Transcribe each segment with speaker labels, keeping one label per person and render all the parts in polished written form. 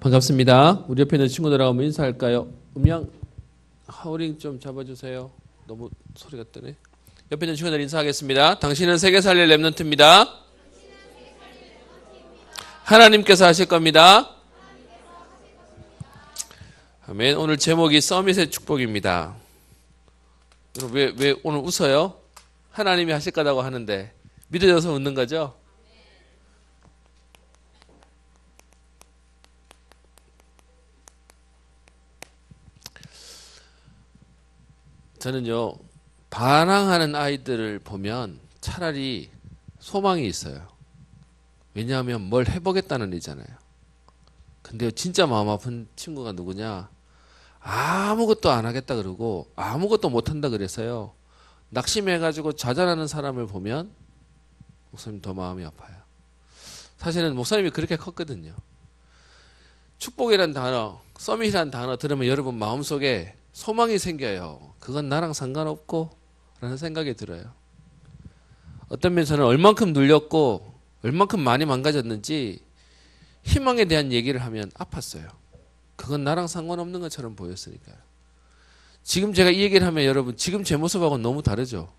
Speaker 1: 반갑습니다. 우리 옆에 있는 친구들하고 한번 인사할까요? 음량 하우링 좀 잡아주세요. 너무 소리가 뜨네. 옆에 있는 친구들 인사하겠습니다. 당신은 세계 살릴 렘넌트입니다. 하나님께서 하실 겁니다. 아멘. 오늘 제목이 서밋의 축복입니다. 왜 오늘 웃어요? 하나님이 하실 거라고 하는데 믿어져서 웃는 거죠? 저는요, 반항하는 아이들을 보면 차라리 소망이 있어요. 왜냐하면 뭘 해보겠다는 의잖아요. 근데 진짜 마음 아픈 친구가 누구냐? 아무것도 안 하겠다 그러고 아무것도 못한다 그래서요, 낙심해가지고 좌절하는 사람을 보면 목사님 더 마음이 아파요. 사실은 목사님이 그렇게 컸거든요. 축복이란 단어, 서밋이란 단어 들으면 여러분 마음속에 소망이 생겨요. 그건 나랑 상관없고 라는 생각이 들어요. 어떤 면에서는 얼만큼 눌렸고 얼만큼 많이 망가졌는지 희망에 대한 얘기를 하면 아팠어요. 그건 나랑 상관없는 것처럼 보였으니까요. 지금 제가 이 얘기를 하면 여러분 지금 제 모습하고는 너무 다르죠.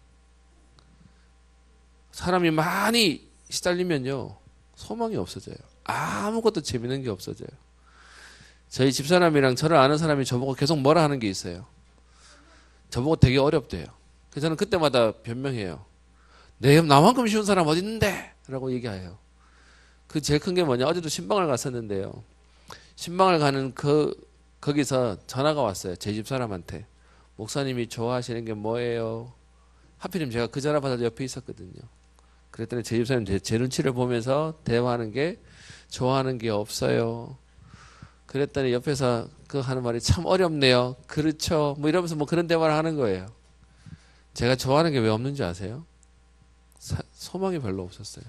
Speaker 1: 사람이 많이 시달리면요, 소망이 없어져요. 아무것도 재밌는 게 없어져요. 저희 집사람이랑 저를 아는 사람이 저보고 계속 뭐라 하는 게 있어요. 저보고 되게 어렵대요. 그래서 저는 그때마다 변명해요. 나만큼 쉬운 사람 어디 있는데? 라고 얘기해요. 그 제일 큰 게 뭐냐, 어제도 신방을 갔었는데요. 신방을 가는 거기서 전화가 왔어요. 제 집사람한테. 목사님이 좋아하시는 게 뭐예요? 하필이면 제가 그 전화 받아서 옆에 있었거든요. 그랬더니 제 집사님 제 눈치를 보면서 대화하는 게 좋아하는 게 없어요. 그랬더니 옆에서 그 하는 말이 참 어렵네요. 그렇죠. 뭐 이러면서 뭐 그런 대화를 하는 거예요. 제가 좋아하는 게 왜 없는지 아세요? 소망이 별로 없었어요.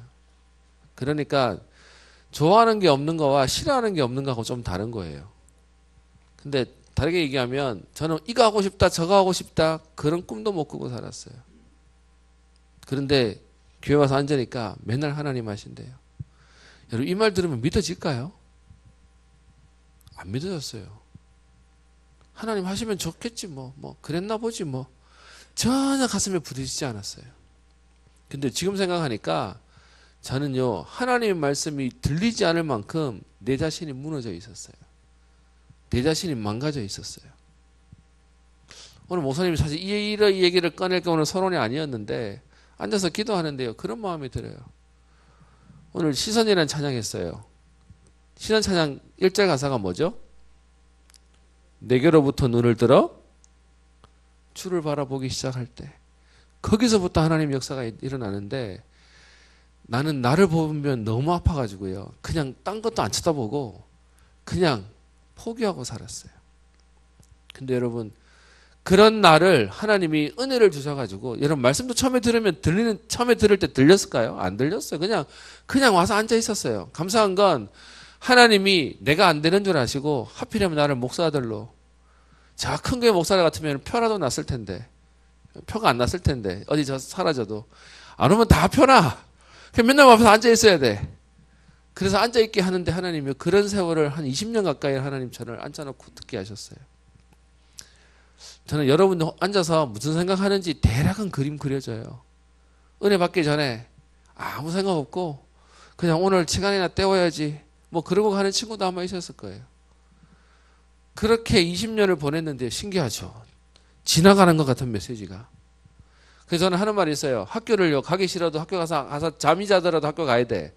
Speaker 1: 그러니까 좋아하는 게 없는 거와 싫어하는 게 없는 거하고 좀 다른 거예요. 근데 다르게 얘기하면 저는 이거 하고 싶다 저거 하고 싶다 그런 꿈도 못 꾸고 살았어요. 그런데 교회 와서 앉으니까 맨날 하나님 하신대요. 여러분 이 말 들으면 믿어질까요? 안 믿어졌어요. 하나님 하시면 좋겠지 뭐 그랬나 보지 뭐 전혀 가슴에 부딪히지 않았어요. 근데 지금 생각하니까 저는요, 하나님의 말씀이 들리지 않을 만큼 내 자신이 무너져 있었어요. 내 자신이 망가져 있었어요. 오늘 목사님이 사실 이 얘기를 꺼낼 게 오늘 서론이 아니었는데 앉아서 기도하는데요, 그런 마음이 들어요. 오늘 시선이라는 찬양했어요. 시선 찬양 1절 가사가 뭐죠? 내게로부터 눈을 들어 주를 바라보기 시작할 때, 거기서부터 하나님 역사가 일어나는데 나는 나를 보면 너무 아파가지고요, 그냥 딴 것도 안 쳐다보고 그냥 포기하고 살았어요. 근데 여러분 그런 나를 하나님이 은혜를 주셔가지고, 여러분 말씀도 처음에 들을 때 들렸을까요? 안 들렸어요. 그냥 와서 앉아 있었어요. 감사한 건 하나님이 내가 안 되는 줄 아시고 하필이면 나를 목사들로, 자 큰 교회 목사들 같으면 표라도 났을 텐데, 표가 안 났을 텐데 어디 저 사라져도 안 오면 다 표나. 그냥 맨날 앞에서 앉아 있어야 돼. 그래서 앉아 있게 하는데 하나님이 그런 세월을 한 20년 가까이 하나님 저를 앉혀놓고 듣게 하셨어요. 저는 여러분 앉아서 무슨 생각하는지 대략은 그림 그려져요. 은혜 받기 전에 아무 생각 없고 그냥 오늘 시간이나 때워야지 뭐 그러고 가는 친구도 아마 있었을 거예요. 그렇게 20년을 보냈는데 신기하죠. 지나가는 것 같은 메시지가. 그래서 저는 하는 말이 있어요. 학교를요, 가기 싫어도 학교 가서 잠이 자더라도 학교 가야 돼.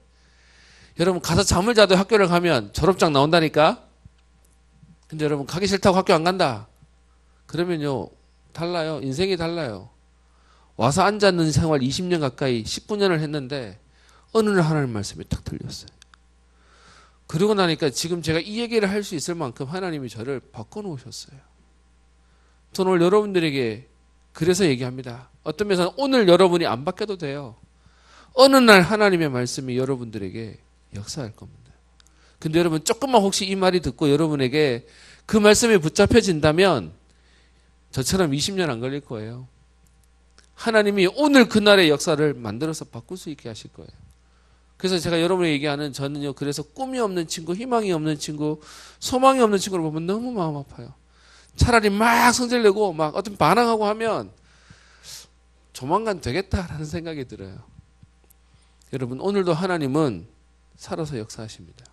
Speaker 1: 여러분 가서 잠을 자도 학교를 가면 졸업장 나온다니까. 근데 여러분 가기 싫다고 학교 안 간다 그러면요, 달라요. 인생이 달라요. 와서 앉았는 생활 20년 가까이 19년을 했는데 어느 날 하나님 말씀이 딱 들렸어요. 그러고 나니까 지금 제가 이 얘기를 할 수 있을 만큼 하나님이 저를 바꿔놓으셨어요. 저는 오늘 여러분들에게 그래서 얘기합니다. 어떤 면에서는 오늘 여러분이 안 바뀌어도 돼요. 어느 날 하나님의 말씀이 여러분들에게 역사할 겁니다. 근데 여러분 조금만 혹시 이 말이 듣고 여러분에게 그 말씀이 붙잡혀진다면 저처럼 20년 안 걸릴 거예요. 하나님이 오늘 그날의 역사를 만들어서 바꿀 수 있게 하실 거예요. 그래서 제가 여러분에게 얘기하는 저는요, 그래서 꿈이 없는 친구, 희망이 없는 친구, 소망이 없는 친구를 보면 너무 마음 아파요. 차라리 막 성질내고 막 어떤 반항하고 하면 조만간 되겠다라는 생각이 들어요. 여러분, 오늘도 하나님은 살아서 역사하십니다.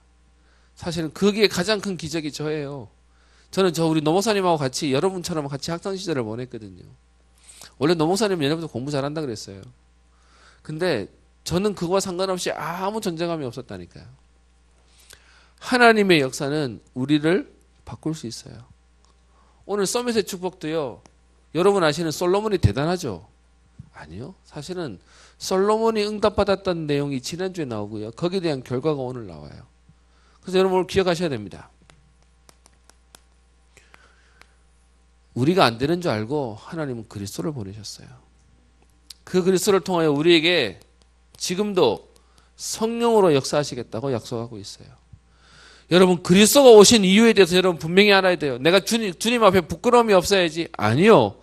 Speaker 1: 사실은 거기에 가장 큰 기적이 저예요. 저는 우리 노목사님하고 같이 여러분처럼 같이 학창 시절을 보냈거든요. 원래 노목사님은 예전부터 공부 잘한다 그랬어요. 근데 저는 그거와 상관없이 아무 존재감이 없었다니까요. 하나님의 역사는 우리를 바꿀 수 있어요. 오늘 서밋의 축복도요, 여러분 아시는 솔로몬이 대단하죠? 아니요. 사실은 솔로몬이 응답받았던 내용이 지난주에 나오고요. 거기에 대한 결과가 오늘 나와요. 그래서 여러분 오늘 기억하셔야 됩니다. 우리가 안 되는 줄 알고 하나님은 그리스도를 보내셨어요. 그 그리스도를 통하여 우리에게 지금도 성령으로 역사하시겠다고 약속하고 있어요. 여러분, 그리스도가 오신 이유에 대해서 여러분 분명히 알아야 돼요. 내가 주님 앞에 부끄러움이 없어야지. 아니요.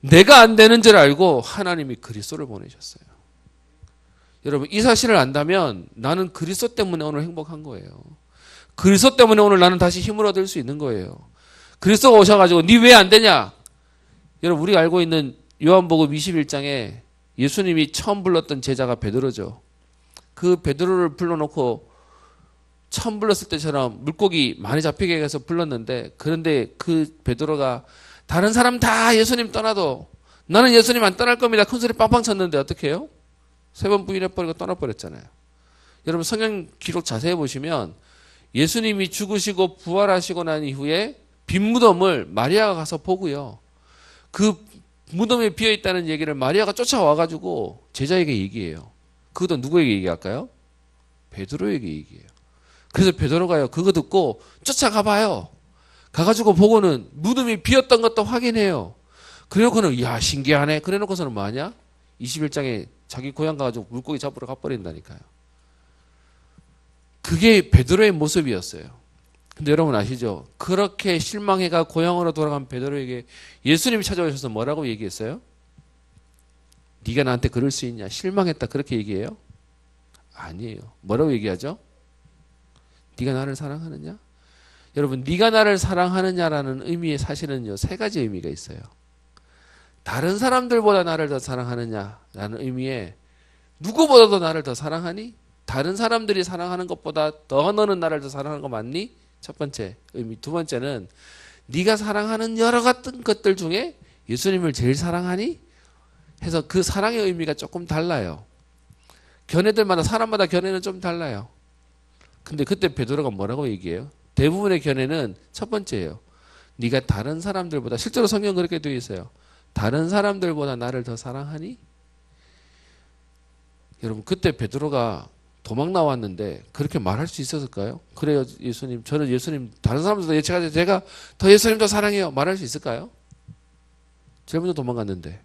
Speaker 1: 내가 안 되는 줄 알고 하나님이 그리스도를 보내셨어요. 여러분, 이 사실을 안다면 나는 그리스도 때문에 오늘 행복한 거예요. 그리스도 때문에 오늘 나는 다시 힘을 얻을 수 있는 거예요. 그리스도가 오셔가지고 니 왜 안 되냐? 여러분, 우리가 알고 있는 요한복음 21장에 예수님이 처음 불렀던 제자가 베드로죠. 그 베드로를 불러놓고 처음 불렀을 때처럼 물고기 많이 잡히게 해서 불렀는데, 그런데 그 베드로가 다른 사람 다 예수님 떠나도 나는 예수님 안 떠날 겁니다. 큰 소리 빵빵 쳤는데 어떻게 해요? 3번 부인해버리고 떠나버렸잖아요. 여러분, 성경 기록 자세히 보시면 예수님이 죽으시고 부활하시고 난 이후에 빈 무덤을 마리아가 가서 보고요. 그 무덤에 비어있다는 얘기를 마리아가 쫓아와가지고 제자에게 얘기해요. 그것도 누구에게 얘기할까요? 베드로에게 얘기해요. 그래서 베드로가요, 그거 듣고 쫓아가봐요. 가가지고 보고는 무덤이 비었던 것도 확인해요. 그래놓고는 야, 신기하네. 그래놓고서는 뭐하냐? 21장에 자기 고향 가가지고 물고기 잡으러 가버린다니까요. 그게 베드로의 모습이었어요. 근데 여러분 아시죠? 그렇게 실망해가 고향으로 돌아간 베드로에게 예수님이 찾아오셔서 뭐라고 얘기했어요? 네가 나한테 그럴 수 있냐? 실망했다. 그렇게 얘기해요? 아니에요. 뭐라고 얘기하죠? 네가 나를 사랑하느냐? 여러분, 네가 나를 사랑하느냐라는 의미에 사실은요, 3가지 의미가 있어요. 다른 사람들보다 나를 더 사랑하느냐라는 의미에 누구보다도 나를 더 사랑하니? 다른 사람들이 사랑하는 것보다 더 너는 나를 더 사랑하는 거 맞니? 첫 번째 의미. 두 번째는 네가 사랑하는 여러 같은 것들 중에 예수님을 제일 사랑하니? 해서 그 사랑의 의미가 조금 달라요. 견해들마다, 사람마다 견해는 좀 달라요. 근데 그때 베드로가 뭐라고 얘기해요? 대부분의 견해는 첫 번째예요. 네가 다른 사람들보다, 실제로 성경 그렇게 되어 있어요. 다른 사람들보다 나를 더 사랑하니? 여러분, 그때 베드로가 도망 나왔는데 그렇게 말할 수 있었을까요? 그래요, 예수님. 저는 예수님 다른 사람들보다 제가 더 예수님 더 사랑해요. 말할 수 있을까요? 제일 먼저 도망갔는데.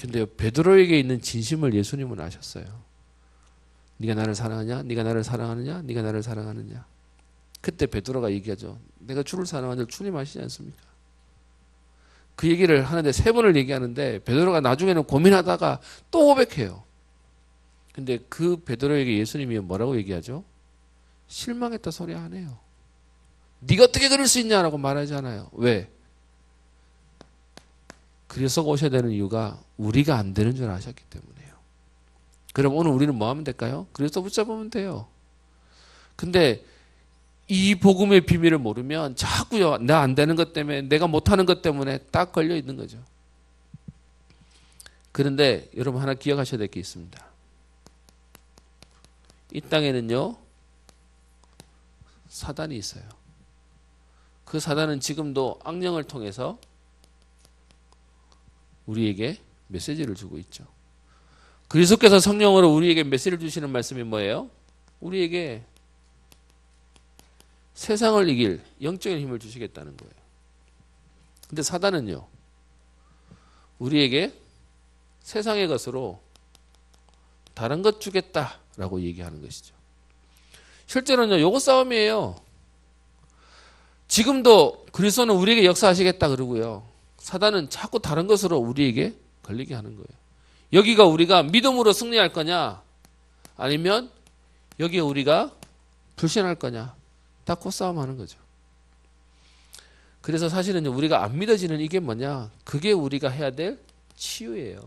Speaker 1: 근데 베드로에게 있는 진심을 예수님은 아셨어요. 네가 나를 사랑하냐? 네가 나를 사랑하느냐? 네가 나를 사랑하느냐? 그때 베드로가 얘기하죠. 내가 주를 사랑하는 줄 주님 아시지 않습니까? 그 얘기를 하는데 3번을 얘기하는데 베드로가 나중에는 고민하다가 또 고백해요. 근데 그 베드로에게 예수님이 뭐라고 얘기하죠? 실망했다 소리 안 해요. 네가 어떻게 그럴 수 있냐라고 말하지 않아요. 왜? 그리스도가 오셔야 되는 이유가 우리가 안 되는 줄 아셨기 때문이에요. 그럼 오늘 우리는 뭐 하면 될까요? 그리스도 붙잡으면 돼요. 근데 이 복음의 비밀을 모르면 자꾸요, 나 안 되는 것 때문에, 내가 못하는 것 때문에 딱 걸려 있는 거죠. 그런데 여러분 하나 기억하셔야 될 게 있습니다. 이 땅에는요, 사단이 있어요. 그 사단은 지금도 악령을 통해서 우리에게 메시지를 주고 있죠. 그리스도께서 성령으로 우리에게 메시지를 주시는 말씀이 뭐예요? 우리에게 세상을 이길 영적인 힘을 주시겠다는 거예요. 근데 사단은요, 우리에게 세상의 것으로 다른 것 주겠다라고 얘기하는 것이죠. 실제로는요, 요거 싸움이에요. 지금도 그리스도는 우리에게 역사하시겠다 그러고요, 사단은 자꾸 다른 것으로 우리에게 걸리게 하는 거예요. 여기가 우리가 믿음으로 승리할 거냐, 아니면 여기에 우리가 불신할 거냐. 다 코싸움 하는 거죠. 그래서 사실은 우리가 안 믿어지는 이게 뭐냐. 그게 우리가 해야 될 치유예요.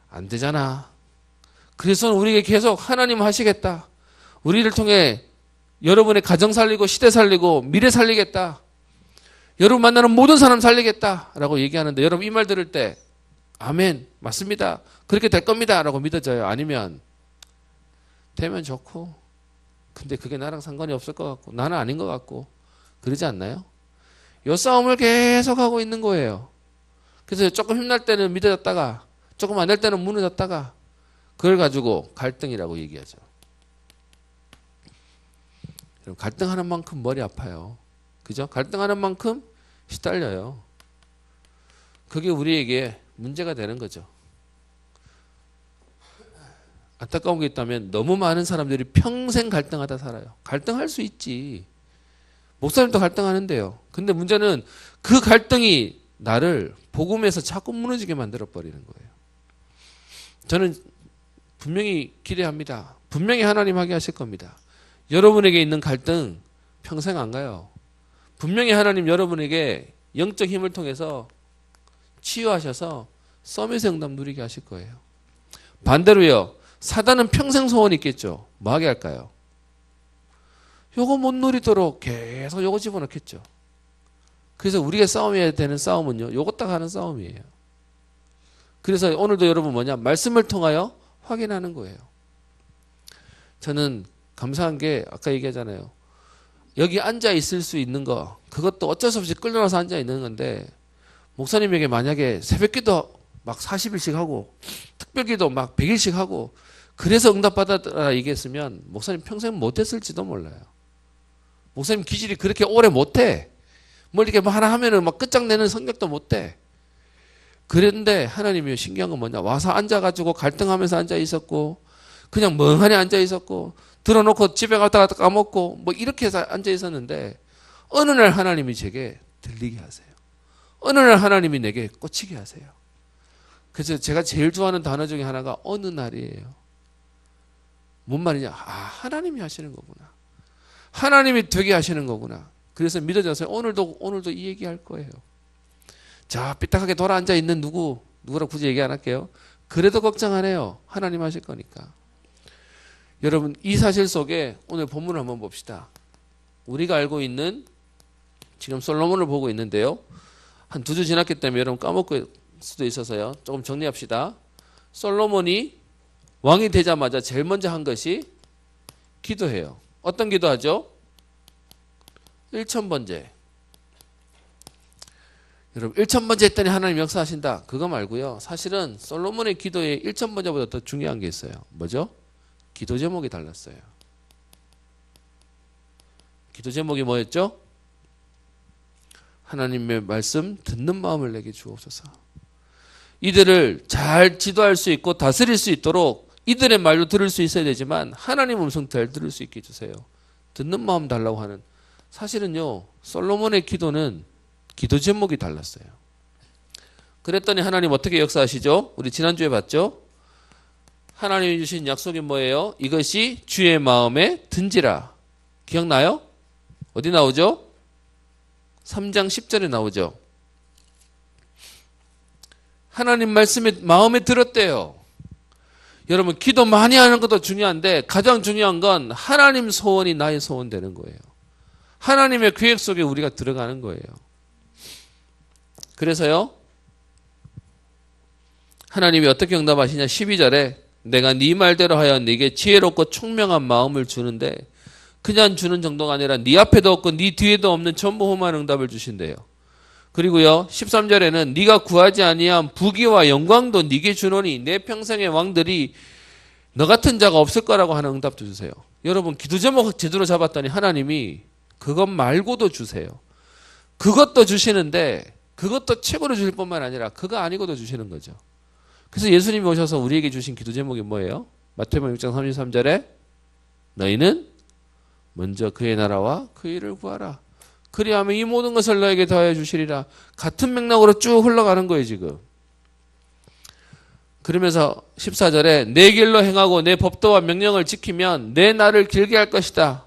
Speaker 1: 안 되잖아. 그래서 우리에게 계속 하나님 하시겠다. 우리를 통해 여러분의 가정 살리고 시대 살리고 미래 살리겠다. 여러분 만나는 모든 사람 살리겠다 라고 얘기하는데 여러분 이 말 들을 때 아멘 맞습니다. 그렇게 될 겁니다 라고 믿어져요. 아니면 되면 좋고 근데 그게 나랑 상관이 없을 것 같고 나는 아닌 것 같고 그러지 않나요? 이 싸움을 계속하고 있는 거예요. 그래서 조금 힘날 때는 믿어졌다가 조금 안 될 때는 무너졌다가 그걸 가지고 갈등이라고 얘기하죠. 갈등하는 만큼 머리 아파요. 그죠? 갈등하는 만큼 시달려요. 그게 우리에게 문제가 되는 거죠. 안타까운 게 있다면 너무 많은 사람들이 평생 갈등하다 살아요. 갈등할 수 있지. 목사님도 갈등하는데요. 근데 문제는 그 갈등이 나를 복음에서 자꾸 무너지게 만들어 버리는 거예요. 저는 분명히 기대합니다. 분명히 하나님 하게 하실 겁니다. 여러분에게 있는 갈등 평생 안 가요. 분명히 하나님 여러분에게 영적 힘을 통해서 치유하셔서 서밋의 응답 누리게 하실 거예요. 반대로요. 사단은 평생 소원이 있겠죠. 뭐 하게 할까요? 요거 못 누리도록 계속 요거 집어넣겠죠. 그래서 우리가 싸움해야 되는 싸움은요. 요거 딱 하는 싸움이에요. 그래서 오늘도 여러분 뭐냐? 말씀을 통하여 확인하는 거예요. 저는 감사한 게 아까 얘기하잖아요. 여기 앉아 있을 수 있는 거 그것도 어쩔 수 없이 끌려나서 앉아 있는 건데 목사님에게 만약에 새벽기도 막 40일씩 하고 특별기도 막 100일씩 하고 그래서 응답받았다 얘기했으면 목사님 평생 못했을지도 몰라요. 목사님 기질이 그렇게 오래 못해. 뭐 이렇게 뭐 하나 하면은 막 끝장내는 성격도 못해. 그런데 하나님이 신기한 건 뭐냐. 와서 앉아가지고 갈등하면서 앉아 있었고 그냥 멍하니 앉아 있었고 들어놓고 집에 갔다가 까먹고 뭐 이렇게 해서 앉아 있었는데 어느 날 하나님이 제게 들리게 하세요. 어느 날 하나님이 내게 꽂히게 하세요. 그래서 제가 제일 좋아하는 단어 중에 하나가 어느 날이에요. 뭔 말이냐? 하나님이 하시는 거구나. 하나님이 되게 하시는 거구나. 그래서 믿어져서 오늘도 이 얘기 할 거예요. 자, 삐딱하게 돌아 앉아 있는 누구라 굳이 얘기 안 할게요. 그래도 걱정 안 해요. 하나님 하실 거니까. 여러분, 이 사실 속에 오늘 본문을 한번 봅시다. 우리가 알고 있는 지금 솔로몬을 보고 있는데요. 한 2주 지났기 때문에 여러분 까먹을 수도 있어서요. 조금 정리합시다. 솔로몬이 왕이 되자마자 제일 먼저 한 것이 기도해요. 어떤 기도하죠? 1000번째. 여러분 1000번째 했더니 하나님 역사하신다. 그거 말고요. 사실은 솔로몬의 기도에 1000번째보다 더 중요한 게 있어요. 뭐죠? 기도 제목이 달랐어요. 기도 제목이 뭐였죠? 하나님의 말씀 듣는 마음을 내게 주옵소서. 이들을 잘 지도할 수 있고 다스릴 수 있도록 이들의 말도 들을 수 있어야 되지만 하나님 음성 잘 들을 수 있게 해주세요. 듣는 마음 달라고 하는. 사실은요. 솔로몬의 기도는 기도 제목이 달랐어요. 그랬더니 하나님 어떻게 역사하시죠? 우리 지난주에 봤죠? 하나님이 주신 약속이 뭐예요? 이것이 주의 마음에 든지라. 기억나요? 어디 나오죠? 3장 10절에 나오죠. 하나님 말씀이 마음에 들었대요. 여러분 기도 많이 하는 것도 중요한데 가장 중요한 건 하나님 소원이 나의 소원 되는 거예요. 하나님의 계획 속에 우리가 들어가는 거예요. 그래서요. 하나님이 어떻게 응답하시냐 12절에 내가 네 말대로 하여 네게 지혜롭고 총명한 마음을 주는데 그냥 주는 정도가 아니라 네 앞에도 없고 네 뒤에도 없는 전부 험한 응답을 주신대요. 그리고요 13절에는 네가 구하지 아니한 부귀와 영광도 네게 주노니 내 평생의 왕들이 너 같은 자가 없을 거라고 하는 응답도 주세요. 여러분 기도 제목 제대로 잡았더니 하나님이 그것 말고도 주세요. 그것도 주시는데 그것도 최고로 주실 뿐만 아니라 그거 아니고도 주시는 거죠. 그래서 예수님이 오셔서 우리에게 주신 기도 제목이 뭐예요? 마태복음 6장 33절에 너희는 먼저 그의 나라와 그 일을 구하라. 그리하면 이 모든 것을 너에게 더하여 주시리라. 같은 맥락으로 쭉 흘러가는 거예요 지금. 그러면서 14절에 내 길로 행하고 내 법도와 명령을 지키면 내 날을 길게 할 것이다.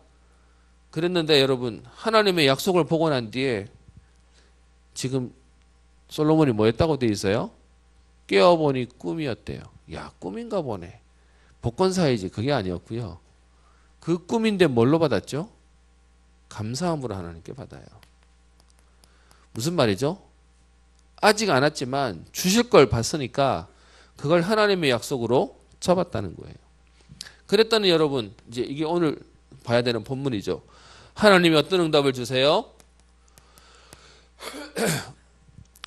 Speaker 1: 그랬는데 여러분, 하나님의 약속을 보고 난 뒤에 지금 솔로몬이 뭐 했다고 돼 있어요? 깨어보니 꿈이었대요. 야, 꿈인가 보네. 복권사이지 그게 아니었고요. 그 꿈인데 뭘로 받았죠? 감사함으로 하나님께 받아요. 무슨 말이죠? 아직 안 왔지만 주실 걸 봤으니까 그걸 하나님의 약속으로 잡았다는 거예요. 그랬더니 여러분, 이제 이게 오늘 봐야 되는 본문이죠. 하나님이 어떤 응답을 주세요?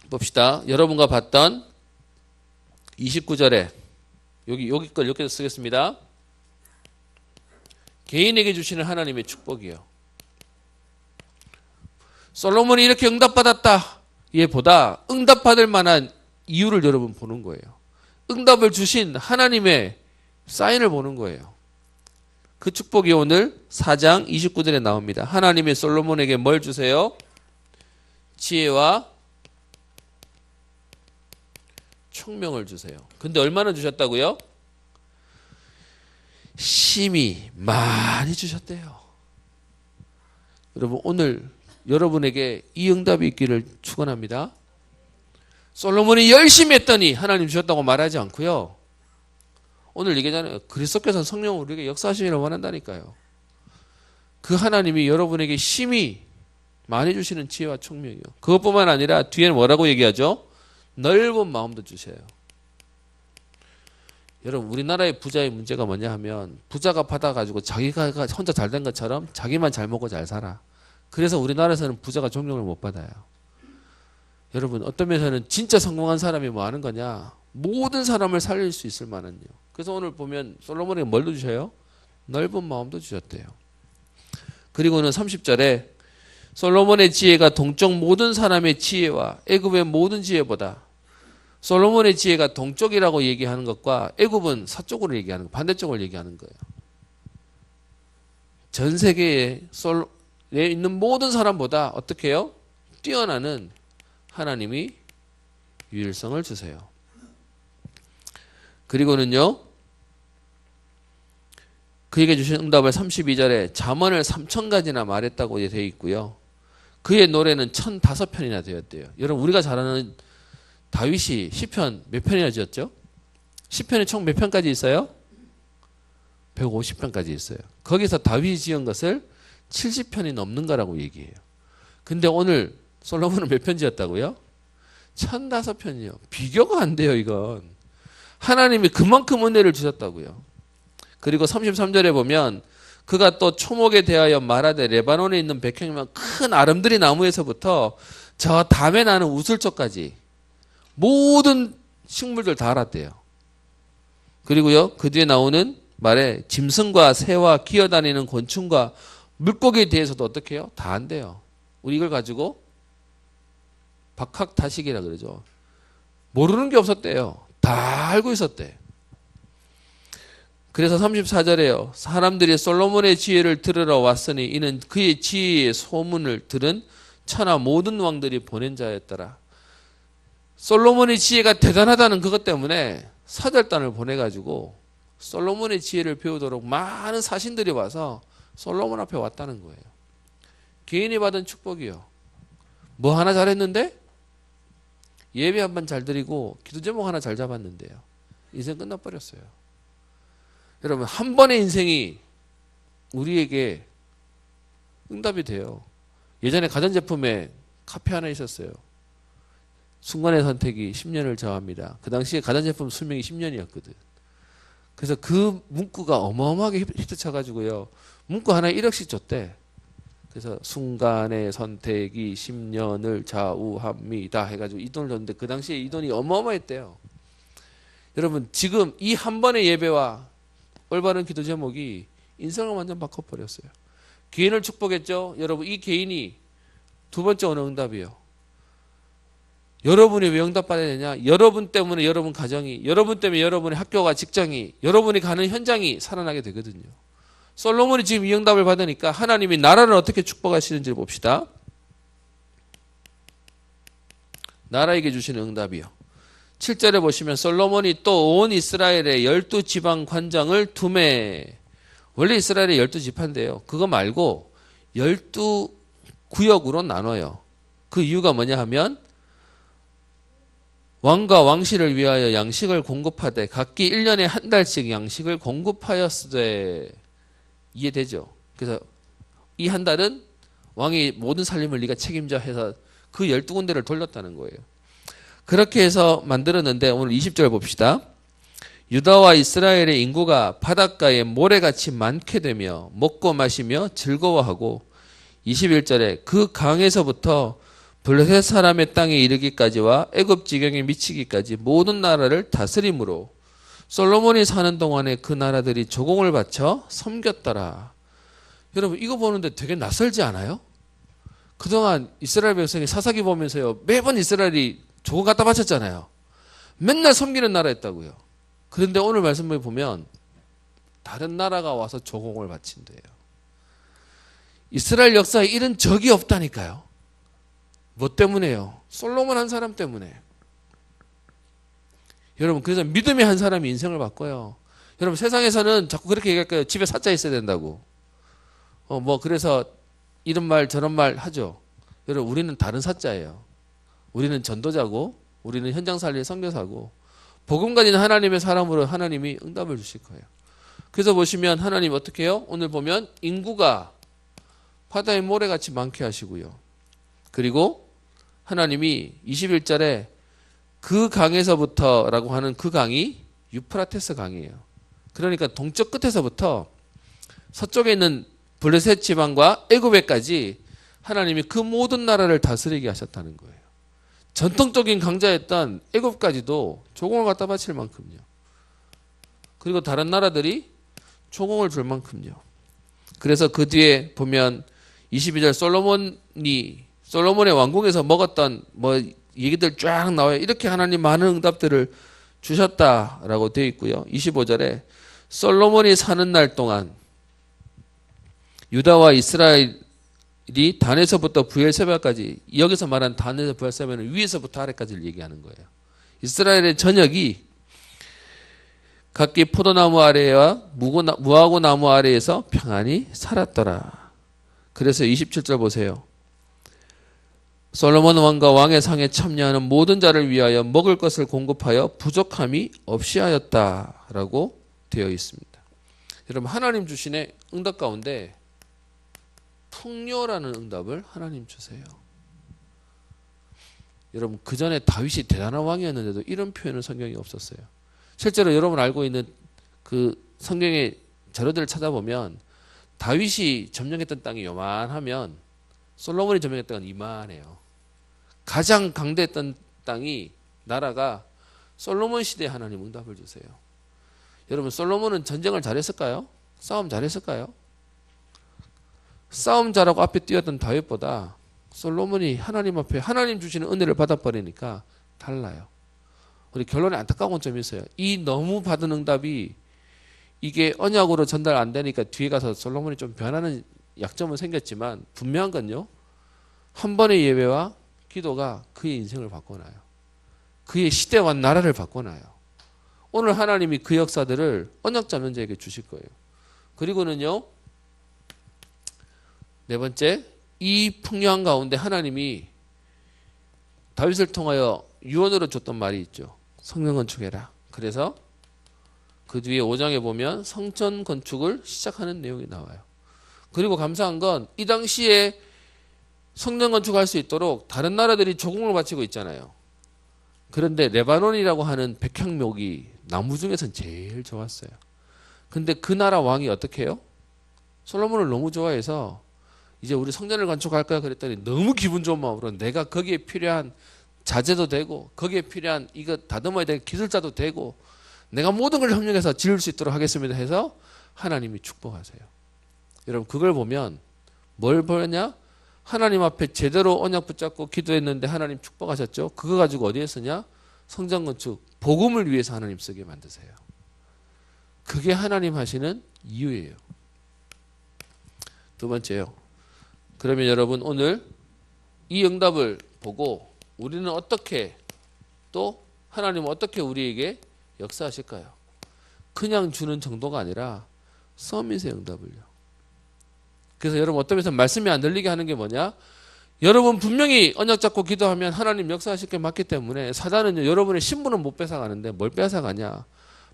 Speaker 1: 봅시다. 여러분과 봤던 29절에 여기 걸 이렇게 쓰겠습니다. 개인에게 주시는 하나님의 축복이요. 솔로몬이 이렇게 응답받았다. 얘보다 응답받을 만한 이유를 여러분 보는 거예요. 응답을 주신 하나님의 사인을 보는 거예요. 그 축복이 오늘 4장 29절에 나옵니다. 하나님이 솔로몬에게 뭘 주세요? 지혜와 총명을 주세요. 근데 얼마나 주셨다고요? 심히 많이 주셨대요. 여러분, 오늘 여러분에게 이 응답이 있기를 축원합니다. 솔로몬이 열심히 했더니 하나님 주셨다고 말하지 않고요. 오늘 얘기잖아요. 그리스도께서는 성령을 우리에게 역사하시기를 원한다니까요. 그 하나님이 여러분에게 심히 많이 주시는 지혜와 총명이요. 그것뿐만 아니라 뒤에는 뭐라고 얘기하죠? 넓은 마음도 주셔요. 여러분, 우리나라의 부자의 문제가 뭐냐 하면 부자가 받아가지고 자기가 혼자 잘 된 것처럼 자기만 잘 먹고 잘 살아. 그래서 우리나라에서는 부자가 존경을 못 받아요. 여러분, 어떤 면에서는 진짜 성공한 사람이 뭐 하는 거냐? 모든 사람을 살릴 수 있을 만한요. 그래서 오늘 보면 솔로몬에게 뭘로 주셔요? 넓은 마음도 주셨대요. 그리고는 30절에 솔로몬의 지혜가 동쪽 모든 사람의 지혜와 애굽의 모든 지혜보다, 솔로몬의 지혜가 동쪽이라고 얘기하는 것과 애굽은 서쪽으로 얘기하는 거, 반대쪽을 얘기하는 거예요. 전 세계에 있는 모든 사람보다 어떻게 해요? 뛰어나는 하나님이 유일성을 주세요. 그리고는요, 그에게 주신 응답을 32절에 잠언을 3,000가지나 말했다고 되어 있고요. 그의 노래는 1,005편이나 되었대요. 여러분, 우리가 잘 아는 다윗이 시편 몇 편이나 지었죠? 시편이 총 몇 편까지 있어요? 150편까지 있어요. 거기서 다윗이 지은 것을 70편이 넘는 거라고 얘기해요. 근데 오늘 솔로몬은 몇 편 지었다고요? 1,005편이요. 비교가 안 돼요, 이건. 하나님이 그만큼 은혜를 주셨다고요. 그리고 33절에 보면 그가 또 초목에 대하여 말하되 레바논에 있는 100평이면 큰 아름드리 나무에서부터 저 담에 나는 우슬초까지 모든 식물들 다 알았대요. 그리고요, 그 뒤에 나오는 말에 짐승과 새와 기어다니는 곤충과 물고기에 대해서도 어떻게 해요? 다 안돼요. 우리 이걸 가지고 박학다식이라 그러죠. 모르는 게 없었대요. 다 알고 있었대. 그래서 34절에요. 사람들이 솔로몬의 지혜를 들으러 왔으니 이는 그의 지혜의 소문을 들은 천하 모든 왕들이 보낸 자였더라. 솔로몬의 지혜가 대단하다는 그것 때문에 사절단을 보내가지고 솔로몬의 지혜를 배우도록 많은 사신들이 와서 솔로몬 앞에 왔다는 거예요. 개인이 받은 축복이요. 뭐 하나 잘했는데? 예배 한 번 잘 드리고 기도 제목 하나 잘 잡았는데요. 인생 끝나버렸어요. 여러분, 한 번의 인생이 우리에게 응답이 돼요. 예전에 가전제품에 카페 하나 있었어요. 순간의 선택이 10년을 저합니다. 그 당시에 가전제품 수명이 10년이었거든. 그래서 그 문구가 어마어마하게 히트쳐가지고요. 문구 하나에 1억씩 줬대. 그래서 순간의 선택이 10년을 좌우합니다 해가지고 이 돈을 줬는데 그 당시에 이 돈이 어마어마했대요. 여러분, 지금 이 한 번의 예배와 올바른 기도 제목이 인생을 완전 바꿔버렸어요. 개인을 축복했죠. 여러분, 이 개인이 두 번째 오는 응답이에요. 여러분이 왜 응답받아야 되냐? 여러분 때문에 여러분 가정이, 여러분 때문에 여러분의 학교가, 직장이, 여러분이 가는 현장이 살아나게 되거든요. 솔로몬이 지금 이 응답을 받으니까 하나님이 나라를 어떻게 축복하시는지 봅시다. 나라에게 주시는 응답이요. 7절에 보시면 솔로몬이 또 온 이스라엘의 12지방 관장을 두매. 원래 이스라엘의 12지파인데요. 그거 말고 12구역으로 나눠요. 그 이유가 뭐냐 하면 왕과 왕실을 위하여 양식을 공급하되 각기 1년에 한 달씩 양식을 공급하였으되. 이해되죠? 그래서 이 한 달은 왕이 모든 살림을 네가 책임져 해서 그 12군데를 돌렸다는 거예요. 그렇게 해서 만들었는데 오늘 20절 봅시다. 유다와 이스라엘의 인구가 바닷가에 모래같이 많게 되며 먹고 마시며 즐거워하고 21절에 그 강에서부터 블레셋 사람의 땅에 이르기까지와 애굽 지경에 미치기까지 모든 나라를 다스림으로 솔로몬이 사는 동안에 그 나라들이 조공을 바쳐 섬겼더라. 여러분 이거 보는데 되게 낯설지 않아요? 그동안 이스라엘 백성이 사사기 보면서요 매번 이스라엘이 조공 갖다 바쳤잖아요. 맨날 섬기는 나라였다고요. 그런데 오늘 말씀을 보면 다른 나라가 와서 조공을 바친대요. 이스라엘 역사에 이런 적이 없다니까요. 뭐 때문에요? 솔로몬 한 사람 때문에. 여러분 그래서 믿음의 한 사람이 인생을 바꿔요. 여러분 세상에서는 자꾸 그렇게 얘기할 거예요. 집에 사자 있어야 된다고. 그래서 이런 말 저런 말 하죠. 여러분 우리는 다른 사자예요. 우리는 전도자고 우리는 현장 살리의 선교사고 복음 가진 하나님의 사람으로 하나님이 응답을 주실 거예요. 그래서 보시면 하나님 어떻게 해요? 오늘 보면 인구가 바다의 모래같이 많게 하시고요. 그리고 하나님이 21절에 그 강에서부터라고 하는 그 강이 유프라테스 강이에요. 그러니까 동쪽 끝에서부터 서쪽에 있는 블레셋 지방과 애굽에까지 하나님이 그 모든 나라를 다스리게 하셨다는 거예요. 전통적인 강자였던 애굽까지도 조공을 갖다 바칠 만큼요. 그리고 다른 나라들이 조공을 줄 만큼요. 그래서 그 뒤에 보면 22절 솔로몬의 왕궁에서 먹었던 얘기들 쫙 나와요. 이렇게 하나님 많은 응답들을 주셨다라고 되어 있고요. 25절에 솔로몬이 사는 날 동안 유다와 이스라엘이 단에서부터 브엘세바까지, 여기서 말한 단에서 브엘세바는 위에서부터 아래까지를 얘기하는 거예요. 이스라엘의 전역이 각기 포도나무 아래와 무화과 나무 아래에서 평안히 살았더라. 그래서 27절 보세요. 솔로몬 왕과 왕의 상에 참여하는 모든 자를 위하여 먹을 것을 공급하여 부족함이 없이 하였다라고 되어 있습니다. 여러분 하나님 주신의 응답 가운데 풍요라는 응답을 하나님 주세요. 여러분 그 전에 다윗이 대단한 왕이었는데도 이런 표현은 성경에 없었어요. 실제로 여러분 알고 있는 그 성경의 자료들을 찾아보면 다윗이 점령했던 땅이 요만하면 솔로몬이 점령했던 건 이만해요. 가장 강대했던 땅이 나라가 솔로몬 시대에 하나님 응답을 주세요. 여러분 솔로몬은 전쟁을 잘했을까요? 싸움 잘했을까요? 싸움 잘하고 앞에 뛰었던 다윗보다 솔로몬이 하나님 앞에 하나님 주시는 은혜를 받아버리니까 달라요. 우리 결론에 안타까운 점이 있어요. 이 너무 받은 응답이 이게 언약으로 전달 안 되니까 뒤에 가서 솔로몬이 좀 변하는 약점은 생겼지만 분명한 건요. 한 번의 예배와 기도가 그의 인생을 바꿔놔요. 그의 시대와 나라를 바꿔놔요. 오늘 하나님이 그 역사들을 언약 잡는 자에게 주실 거예요. 그리고는요. 네 번째, 이 풍요한 가운데 하나님이 다윗을 통하여 유언으로 줬던 말이 있죠. 성전 건축해라. 그래서 그 뒤에 5장에 보면 성전 건축을 시작하는 내용이 나와요. 그리고 감사한 건 이 당시에 성전 건축할 수 있도록 다른 나라들이 조공을 바치고 있잖아요. 그런데 레바논이라고 하는 백향목이 나무 중에서는 제일 좋았어요. 근데 그 나라 왕이 어떻게 해요? 솔로몬을 너무 좋아해서 이제 우리 성전을 건축할까 그랬더니 너무 기분 좋은 마음으로 내가 거기에 필요한 자재도 되고 거기에 필요한 이거 다듬어야 될 기술자도 되고 내가 모든 걸 협력해서 지을 수 있도록 하겠습니다 해서 하나님이 축복하세요. 여러분 그걸 보면 뭘 보냐? 하나님 앞에 제대로 언약 붙잡고 기도했는데 하나님 축복하셨죠. 그거 가지고 어디에 쓰냐? 성전 건축 복음을 위해서 하나님 쓰게 만드세요. 그게 하나님 하시는 이유예요. 두 번째요. 그러면 여러분 오늘 이 응답을 보고 우리는 어떻게 또 하나님은 어떻게 우리에게 역사하실까요? 그냥 주는 정도가 아니라 서밋의 응답을요. 그래서 여러분 어떤 면에서 말씀이 안 들리게 하는 게 뭐냐? 여러분 분명히 언약 잡고 기도하면 하나님 역사하실 게 맞기 때문에 사단은 여러분의 신분은 못 뺏어가는데 뭘 뺏어가냐?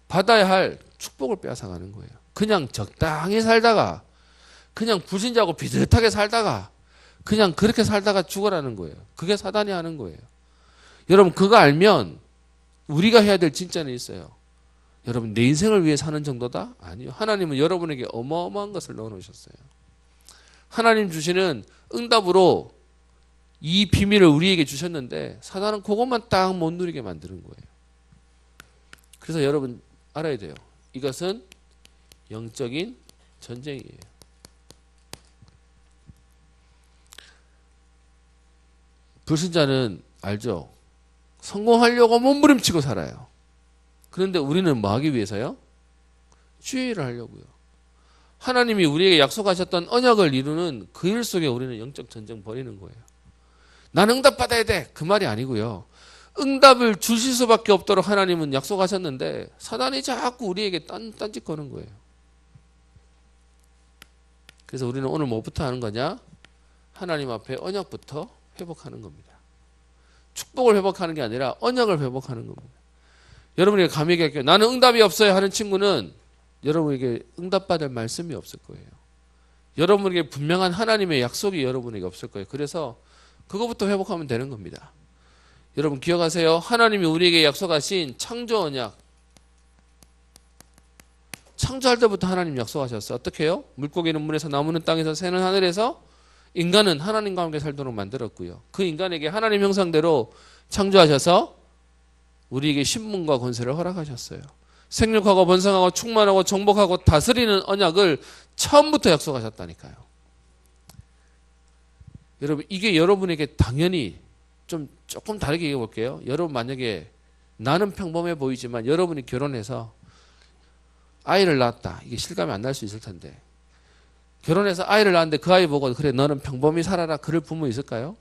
Speaker 1: 받아야 할 축복을 뺏어가는 거예요. 그냥 적당히 살다가 그냥 불신자하고 비슷하게 살다가 그냥 그렇게 살다가 죽어라는 거예요. 그게 사단이 하는 거예요. 여러분 그거 알면 우리가 해야 될 진짜는 있어요. 여러분 내 인생을 위해 사는 정도다? 아니요. 하나님은 여러분에게 어마어마한 것을 넣어놓으셨어요. 하나님 주시는 응답으로 이 비밀을 우리에게 주셨는데 사단은 그것만 딱 못 누리게 만드는 거예요. 그래서 여러분 알아야 돼요. 이것은 영적인 전쟁이에요. 불신자는 알죠? 성공하려고 몸부림치고 살아요. 그런데 우리는 뭐 하기 위해서요? 주의를 하려고요. 하나님이 우리에게 약속하셨던 언약을 이루는 그 일 속에 우리는 영적 전쟁 벌이는 거예요. 나는 응답 받아야 돼. 그 말이 아니고요. 응답을 주실 수밖에 없도록 하나님은 약속하셨는데 사단이 자꾸 우리에게 딴짓 거는 거예요. 그래서 우리는 오늘 뭐부터 하는 거냐? 하나님 앞에 언약부터 회복하는 겁니다. 축복을 회복하는 게 아니라 언약을 회복하는 겁니다. 여러분에게 감히 얘기할게요. 나는 응답이 없어요 하는 친구는 여러분에게 응답받을 말씀이 없을 거예요. 여러분에게 분명한 하나님의 약속이 여러분에게 없을 거예요. 그래서 그거부터 회복하면 되는 겁니다. 여러분 기억하세요. 하나님이 우리에게 약속하신 창조 언약. 창조할 때부터 하나님 약속하셨어요. 어떻게 해요? 물고기는 물에서 나무는 땅에서 새는 하늘에서 인간은 하나님과 함께 살도록 만들었고요. 그 인간에게 하나님 형상대로 창조하셔서 우리에게 신분과 권세를 허락하셨어요. 생육하고 번성하고 충만하고 정복하고 다스리는 언약을 처음부터 약속하셨다니까요. 여러분 이게 여러분에게 당연히 조금 다르게 얘기해 볼게요. 여러분 만약에 나는 평범해 보이지만 여러분이 결혼해서 아이를 낳았다. 이게 실감이 안 날 수 있을 텐데 결혼해서 아이를 낳았는데 그 아이 보고 그래 너는 평범히 살아라 그럴 부모 있을까요?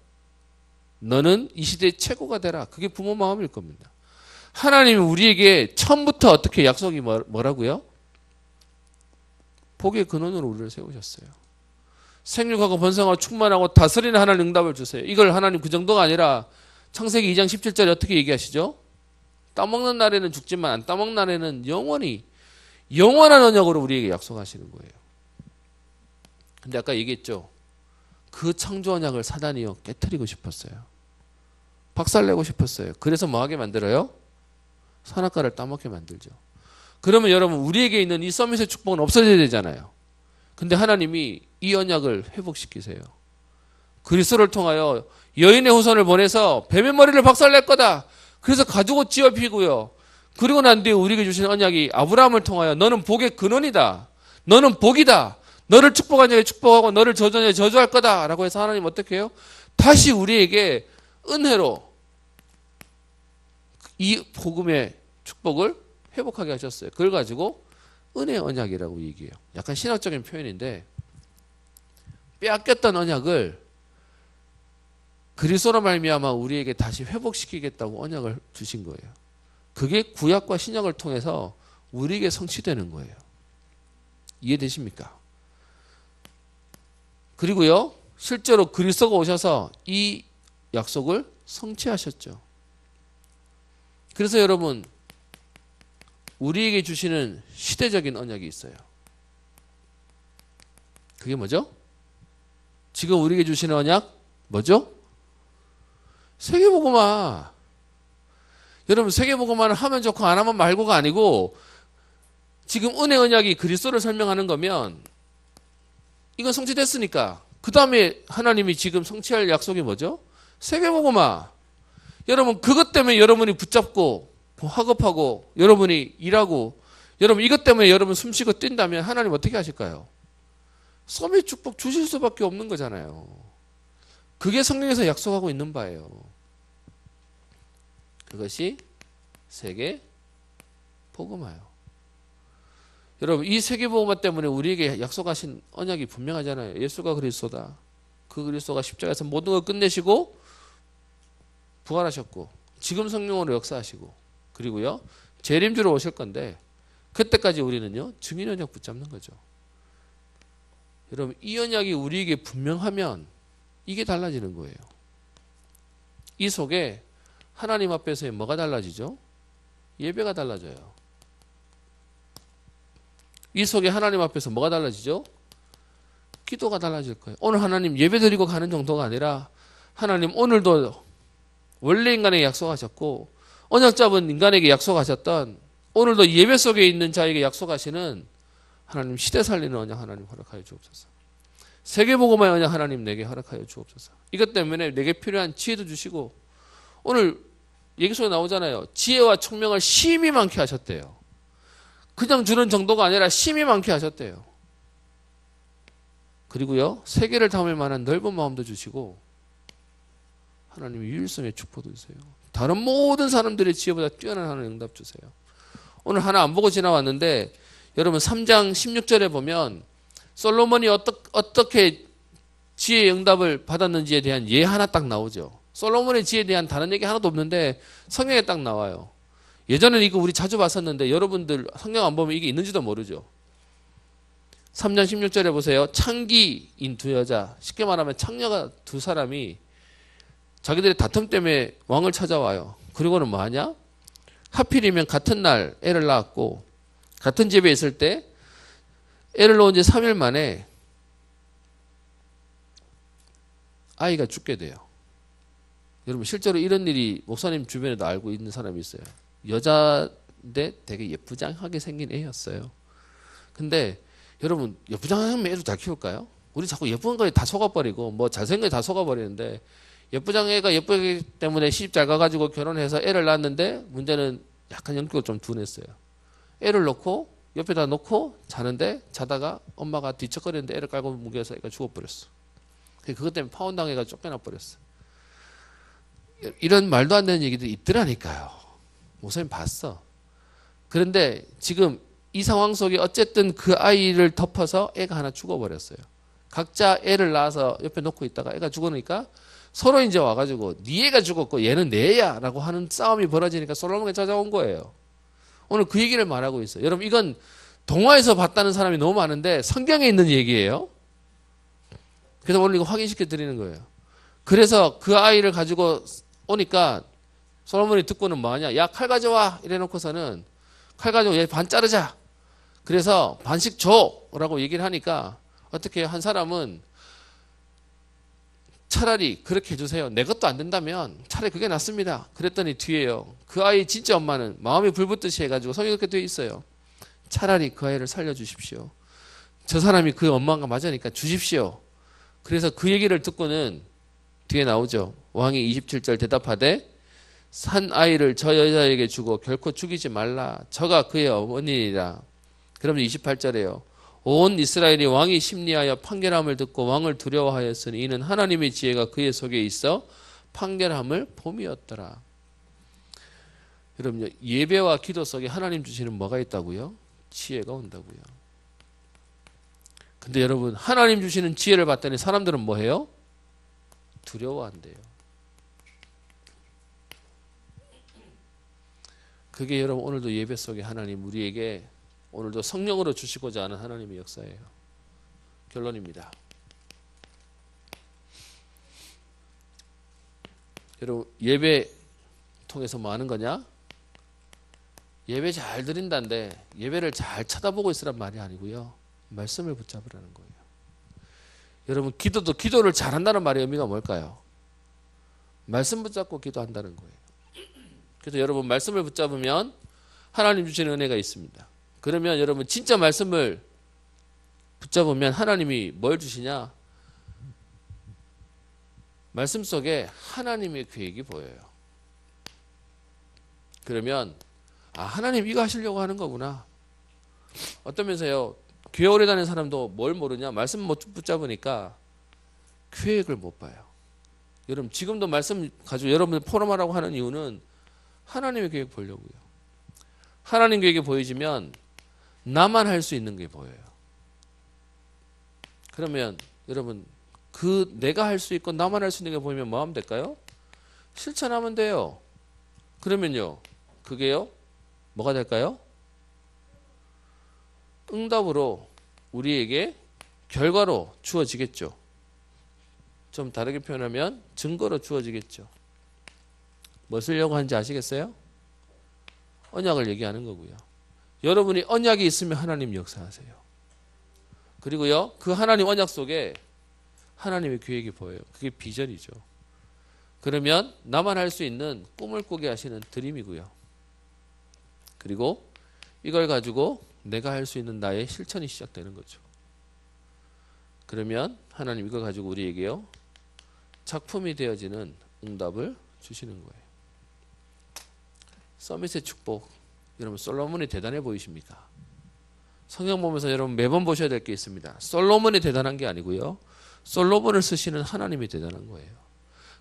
Speaker 1: 너는 이 시대의 최고가 되라. 그게 부모 마음일 겁니다. 하나님이 우리에게 처음부터 어떻게 약속이 뭐라고요? 복의 근원으로 우리를 세우셨어요. 생육하고 번성하고 충만하고 다스리는 하나님 응답을 주세요. 이걸 하나님 그 정도가 아니라 창세기 2장 17절에 어떻게 얘기하시죠? 따먹는 날에는 죽지만 안 따먹는 날에는 영원한 언약으로 우리에게 약속하시는 거예요. 근데 아까 얘기했죠. 그 창조 언약을 사단이요 깨트리고 싶었어요. 박살내고 싶었어요. 그래서 뭐하게 만들어요? 선악과를 따먹게 만들죠. 그러면 여러분 우리에게 있는 이 서밋의 축복은 없어져야 되잖아요. 근데 하나님이 이 언약을 회복시키세요. 그리스도를 통하여 여인의 후손을 보내서 뱀의 머리를 박살낼 거다. 그래서 가죽옷 찌어피고요. 그리고 난 뒤에 우리에게 주신 언약이 아브라함을 통하여 너는 복의 근원이다. 너는 복이다. 너를 축복한 자에게 축복하고 너를 저주한 자에게 저주할 거다. 라고 해서 하나님 어떻게 해요? 다시 우리에게 은혜로 이 복음의 축복을 회복하게 하셨어요. 그걸 가지고 은혜 언약이라고 얘기해요. 약간 신학적인 표현인데 빼앗겼던 언약을 그리스도로 말미암아 우리에게 다시 회복시키겠다고 언약을 주신 거예요. 그게 구약과 신약을 통해서 우리에게 성취되는 거예요. 이해되십니까? 그리고요, 실제로 그리스도가 오셔서 이 약속을 성취하셨죠. 그래서 여러분, 우리에게 주시는 시대적인 언약이 있어요. 그게 뭐죠? 지금 우리에게 주시는 언약 뭐죠? 세계복음화. 여러분 세계복음화를 하면 좋고 안 하면 말고가 아니고 지금 은혜 언약이 그리스도를 설명하는 거면 이건 성취됐으니까 그 다음에 하나님이 지금 성취할 약속이 뭐죠? 세계복음화. 여러분 그것 때문에 여러분이 붙잡고 학업하고 여러분이 일하고 여러분 이것 때문에 여러분 숨쉬고 뛴다면 하나님 어떻게 하실까요? 서밋 축복 주실 수밖에 없는 거잖아요. 그게 성경에서 약속하고 있는 바예요. 그것이 세계 복음화요. 여러분 이 세계 복음화 때문에 우리에게 약속하신 언약이 분명하잖아요. 예수가 그리스도다. 그 그리스도가 십자가에서 모든 걸 끝내시고 부활하셨고 지금 성령으로 역사하시고 그리고요 재림주로 오실 건데 그때까지 우리는요 증인 언약 붙잡는 거죠. 여러분 이 언약이 우리에게 분명하면 이게 달라지는 거예요. 이 속에 하나님 앞에서의 뭐가 달라지죠? 예배가 달라져요. 이 속에 하나님 앞에서 뭐가 달라지죠? 기도가 달라질 거예요. 오늘 하나님 예배 드리고 가는 정도가 아니라 하나님 오늘도 원래 인간에게 약속하셨고 언약 잡은 인간에게 약속하셨던 오늘도 예배 속에 있는 자에게 약속하시는 하나님 시대 살리는 언약 하나님 허락하여 주옵소서. 세계복음화의 언약 하나님 내게 허락하여 주옵소서. 이것 때문에 내게 필요한 지혜도 주시고 오늘 얘기 속에 나오잖아요. 지혜와 총명을 심히 많게 하셨대요. 그냥 주는 정도가 아니라 심히 많게 하셨대요. 그리고요 세계를 담을 만한 넓은 마음도 주시고 하나님 유일성의 축복도 주세요. 다른 모든 사람들의 지혜보다 뛰어난 하나님 응답 주세요. 오늘 하나 안 보고 지나왔는데 여러분 3장 16절에 보면 솔로몬이 어떻게 지혜의 응답을 받았는지에 대한 예 하나 딱 나오죠. 솔로몬의 지혜에 대한 다른 얘기 하나도 없는데 성경에 딱 나와요. 예전에는 이거 우리 자주 봤었는데 여러분들 성경 안 보면 이게 있는지도 모르죠. 3장 16절에 보세요. 창기인 두 여자, 쉽게 말하면 창녀가 두 사람이 자기들의 다툼 때문에 왕을 찾아와요. 그리고는 뭐 하냐? 하필이면 같은 날 애를 낳았고 같은 집에 있을 때 애를 낳은 지 3일 만에 아이가 죽게 돼요. 여러분 실제로 이런 일이 목사님 주변에도 알고 있는 사람이 있어요. 여자인데 되게 예쁘장하게 생긴 애였어요. 근데 여러분 예쁘장하면 애도 잘 키울까요? 우리 자꾸 예쁜 거에 다 속아버리고 뭐 잘생긴 거에 다 속아버리는데 예쁘장 애가 예쁘기 때문에 시집 잘 가가지고 결혼해서 애를 낳았는데 문제는 약간 연격을 좀 둔했어요. 애를 놓고 옆에다 놓고 자는데 자다가 엄마가 뒤척거리는데 애를 깔고 무게해서 애가 죽어버렸어. 그것 때문에 파혼당해가 쫓겨나 버렸어. 이런 말도 안 되는 얘기들이 있더라니까요. 목사님 봤어. 그런데 지금 이 상황 속에 어쨌든 그 아이를 덮어서 애가 하나 죽어버렸어요. 각자 애를 낳아서 옆에 놓고 있다가 애가 죽으니까 서로 이제 와가지고 네 애가 죽었고 얘는 내 애야 라고 하는 싸움이 벌어지니까 솔로몬이 찾아온 거예요. 오늘 그 얘기를 말하고 있어요. 여러분 이건 동화에서 봤다는 사람이 너무 많은데 성경에 있는 얘기예요. 그래서 오늘 이거 확인시켜 드리는 거예요. 그래서 그 아이를 가지고 오니까 솔로몬이 듣고는 뭐하냐? 야 칼 가져와 이래 놓고서는 칼 가지고 얘 반 자르자. 그래서 반씩 줘라고 얘기를 하니까 어떻게 한 사람은 차라리 그렇게 해주세요. 내 것도 안 된다면 차라리 그게 낫습니다. 그랬더니 뒤에요. 그 아이 진짜 엄마는 마음이 불붙듯이 해가지고 성경에 그렇게 되어 있어요. 차라리 그 아이를 살려주십시오. 저 사람이 그 엄마가 맞으니까 주십시오. 그래서 그 얘기를 듣고는 뒤에 나오죠. 왕이 27절 대답하되 산 아이를 저 여자에게 주고 결코 죽이지 말라. 저가 그의 어머니이라. 그러면 28절에요. 온 이스라엘이 왕이 심리하여 판결함을 듣고 왕을 두려워하였으니 이는 하나님의 지혜가 그의 속에 있어 판결함을 봄이었더라. 여러분 예배와 기도 속에 하나님 주시는 뭐가 있다고요? 지혜가 온다고요. 근데 여러분 하나님 주시는 지혜를 봤더니 사람들은 뭐해요? 두려워한대요. 그게 여러분 오늘도 예배 속에 하나님 우리에게 오늘도 성령으로 주시고자 하는 하나님의 역사예요. 결론입니다. 여러분 예배 통해서 뭐 하는 거냐? 예배 잘 드린다는데 예배를 잘 쳐다보고 있으란 말이 아니고요. 말씀을 붙잡으라는 거예요. 여러분 기도도 기도를 잘한다는 말의 의미가 뭘까요? 말씀 붙잡고 기도한다는 거예요. 그래서 여러분 말씀을 붙잡으면 하나님 주시는 은혜가 있습니다. 그러면 여러분 진짜 말씀을 붙잡으면 하나님이 뭘 주시냐? 말씀 속에 하나님의 계획이 보여요. 그러면 아 하나님 이거 하시려고 하는 거구나. 어떠면서요 교회 오래 다니는 사람도 뭘 모르냐? 말씀 못 붙잡으니까 계획을 못 봐요. 여러분 지금도 말씀 가지고 여러분들 포럼하라고 하는 이유는 하나님의 계획 보려고요. 하나님 계획이 보여지면 나만 할 수 있는 게 보여요. 그러면 여러분 그 내가 할 수 있고 나만 할 수 있는 게 보이면 뭐 하면 될까요? 실천하면 돼요. 그러면요 그게요 뭐가 될까요? 응답으로 우리에게 결과로 주어지겠죠. 좀 다르게 표현하면 증거로 주어지겠죠. 뭐 쓰려고 하는지 아시겠어요? 언약을 얘기하는 거고요. 여러분이 언약이 있으면 하나님 역사하세요. 그리고요, 그 하나님 언약 속에 하나님의 계획이 보여요. 그게 비전이죠. 그러면 나만 할 수 있는 꿈을 꾸게 하시는 드림이고요. 그리고 이걸 가지고 내가 할 수 있는 나의 실천이 시작되는 거죠. 그러면 하나님 이거 가지고 우리에게요, 작품이 되어지는 응답을 주시는 거예요. 서밋의 축복, 여러분 솔로몬이 대단해 보이십니까? 성경 보면서 여러분 매번 보셔야 될 게 있습니다. 솔로몬이 대단한 게 아니고요, 솔로몬을 쓰시는 하나님이 대단한 거예요.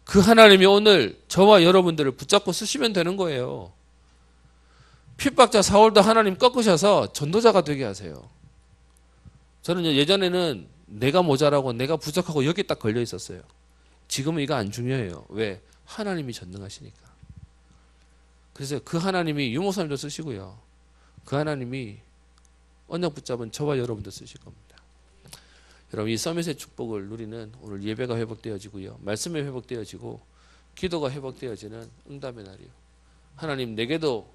Speaker 1: 그 하나님이 오늘 저와 여러분들을 붙잡고 쓰시면 되는 거예요. 핍박자 사울도 하나님 꺾으셔서 전도자가 되게 하세요. 저는 예전에는 내가 모자라고 내가 부족하고 여기 딱 걸려 있었어요. 지금은 이거 안 중요해요. 왜? 하나님이 전능하시니까. 그래서 그 하나님이 유목사님도 쓰시고요, 그 하나님이 언약 붙잡은 저와 여러분도 쓰실 겁니다. 여러분 이 서밋의 축복을 누리는 오늘 예배가 회복되어지고요, 말씀이 회복되어지고 기도가 회복되어지는 응답의 날이요. 하나님 내게도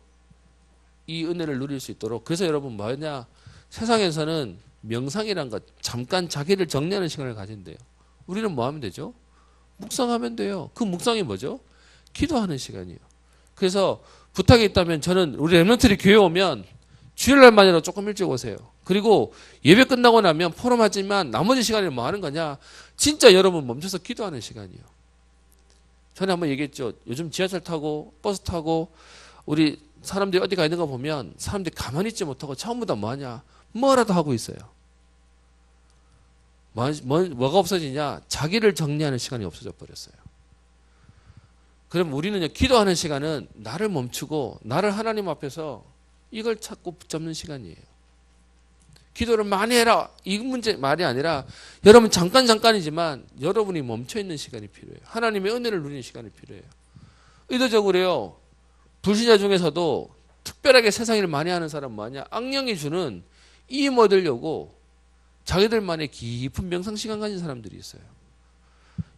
Speaker 1: 이 은혜를 누릴 수 있도록. 그래서 여러분 뭐냐, 세상에서는 명상이란 것, 잠깐 자기를 정리하는 시간을 가진대요. 우리는 뭐 하면 되죠? 묵상하면 돼요. 그 묵상이 뭐죠? 기도하는 시간이에요. 그래서 부탁이 있다면 저는 우리 렘넌트리 교회 오면 주일날만이라도 조금 일찍 오세요. 그리고 예배 끝나고 나면 포럼하지만 나머지 시간에 뭐 하는 거냐, 진짜 여러분 멈춰서 기도하는 시간이에요. 전에 한번 얘기했죠. 요즘 지하철 타고 버스 타고 우리 사람들이 어디 가 있는 거 보면 사람들이 가만히 있지 못하고 전부 다 뭐 하냐, 뭐라도 하고 있어요. 뭐가 없어지냐, 자기를 정리하는 시간이 없어져 버렸어요. 그럼 우리는 기도하는 시간은 나를 멈추고 나를 하나님 앞에서 이걸 찾고 붙잡는 시간이에요. 기도를 많이 해라, 이 문제 말이 아니라 여러분 잠깐이지만 여러분이 멈춰있는 시간이 필요해요. 하나님의 은혜를 누리는 시간이 필요해요. 의도적으로요, 불신자 중에서도 특별하게 세상 일을 많이 하는 사람 뭐냐, 악령이 주는 이익 얻으려고 자기들만의 깊은 명상 시간 가진 사람들이 있어요.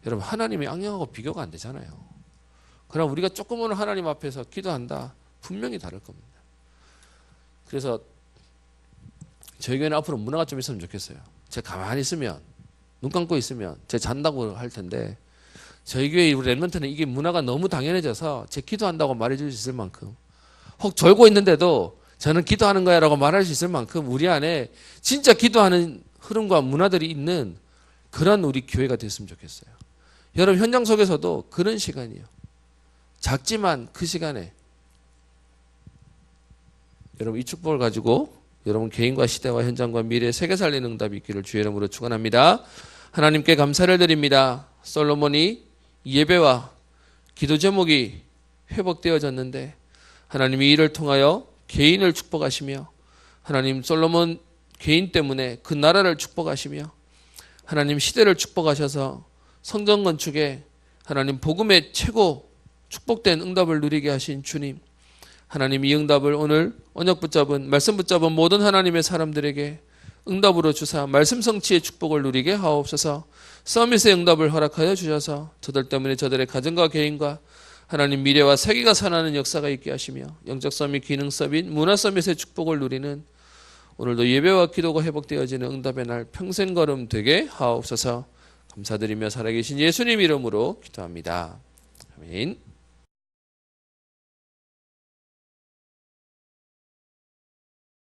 Speaker 1: 여러분 하나님의 악령하고 비교가 안 되잖아요. 그럼 우리가 조금 오늘 하나님 앞에서 기도한다, 분명히 다를 겁니다. 그래서 저희 교회는 앞으로 문화가 좀 있으면 좋겠어요. 제가 가만히 있으면, 눈 감고 있으면 제가 잔다고 할 텐데, 저희 교회 우리 렘넌트는 이게 문화가 너무 당연해져서 제 기도한다고 말해줄 수 있을 만큼, 혹 졸고 있는데도 저는 기도하는 거야 라고 말할 수 있을 만큼 우리 안에 진짜 기도하는 흐름과 문화들이 있는 그런 우리 교회가 됐으면 좋겠어요. 여러분 현장 속에서도 그런 시간이에요. 작지만 그 시간에 여러분 이 축복을 가지고 여러분 개인과 시대와 현장과 미래 세계 살리는 응답이 있기를 주의 이름으로 축원합니다. 하나님께 감사를 드립니다. 솔로몬이 예배와 기도 제목이 회복되어졌는데 하나님이 이를 통하여 개인을 축복하시며, 하나님 솔로몬 개인 때문에 그 나라를 축복하시며, 하나님 시대를 축복하셔서 성전 건축에 하나님 복음의 최고 축복된 응답을 누리게 하신 주님, 하나님 이 응답을 오늘 언약 붙잡은 말씀 붙잡은 모든 하나님의 사람들에게 응답으로 주사 말씀 성취의 축복을 누리게 하옵소서. 서밋의 응답을 허락하여 주셔서 저들 때문에 저들의 가정과 개인과 하나님 미래와 세계가 살아나는 역사가 있게 하시며, 영적 서밋, 기능 서밋, 문화 서밋의 축복을 누리는 오늘도 예배와 기도가 회복되어지는 응답의 날 평생 걸음 되게 하옵소서. 감사드리며 살아계신 예수님 이름으로 기도합니다. 아멘.